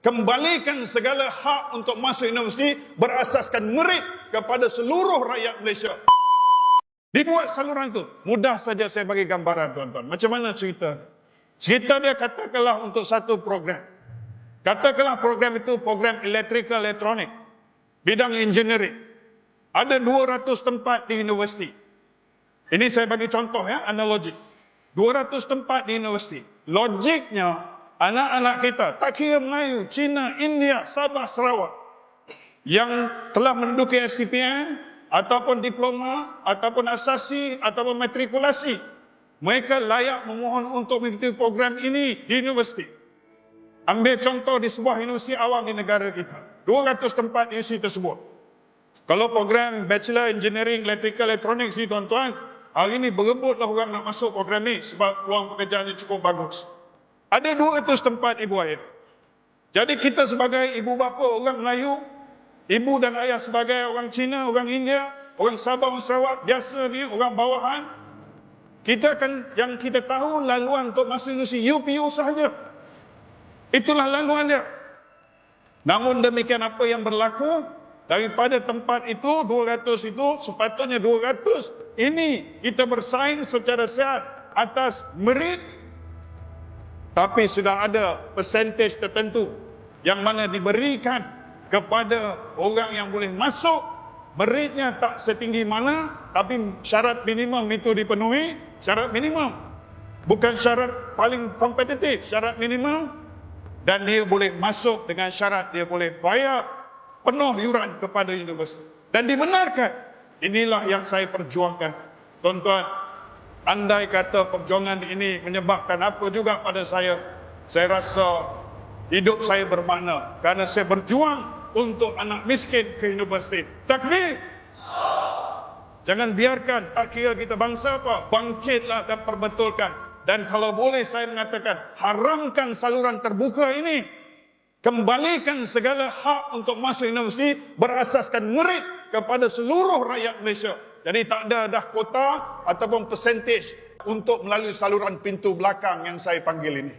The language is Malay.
Kembalikan segala hak untuk masuk universiti berasaskan merit kepada seluruh rakyat Malaysia. Dibuat saluran tu. Mudah saja saya bagi gambaran, tuan-tuan. Macam mana cerita? Cerita dia katakanlah untuk satu program. Katakanlah program itu program electrical elektronik. Bidang engineering. Ada 200 tempat di universiti. Ini saya bagi contoh ya, analogi. 200 tempat di universiti. Logiknya, anak-anak kita, tak kira Melayu, Cina, India, Sabah, Sarawak, yang telah menduduki STPM, ataupun diploma, ataupun asasi, ataupun matrikulasi, mereka layak memohon untuk mengikuti program ini di universiti. Ambil contoh di sebuah universiti awam di negara kita. 200 tempat universiti tersebut. Kalau program Bachelor Engineering Electrical Electronics ni, tuan-tuan, hari ini berebutlah orang nak masuk program ni sebab peluang pekerjaannya cukup bagus. Ada 200 tempat ibu ayah. Jadi kita sebagai ibu bapa orang Melayu, ibu dan ayah sebagai orang Cina, orang India, orang Sabah, orang Sarawak, biasa ni orang bawahan, kita kan yang kita tahu laluan untuk masuk universiti UPU sahaja. Itulah laluan dia. Namun demikian apa yang berlaku, daripada tempat itu, 200 itu, sepatutnya 200 ini kita bersaing secara sihat atas merit, tapi sudah ada percentage tertentu yang mana diberikan kepada orang yang boleh masuk. Meritnya tak setinggi mana, tapi syarat minimum itu dipenuhi. Syarat minimum, bukan syarat paling kompetitif, syarat minimum. Dan dia boleh masuk dengan syarat dia boleh bayar penuh yuran kepada universiti. Dan dibenarkan. Inilah yang saya perjuangkan. Tuan-tuan, andai kata perjuangan ini menyebabkan apa juga pada saya rasa hidup saya bermakna. Kerana saya berjuang untuk anak miskin ke universiti. Takbir! Jangan biarkan, tak kira kita bangsa apa, bangkitlah dan perbetulkan. Dan kalau boleh saya mengatakan, haramkan saluran terbuka ini. Kembalikan segala hak untuk masuk universiti berasaskan merit kepada seluruh rakyat Malaysia. Jadi tak ada dah kota ataupun percentage untuk melalui saluran pintu belakang yang saya panggil ini.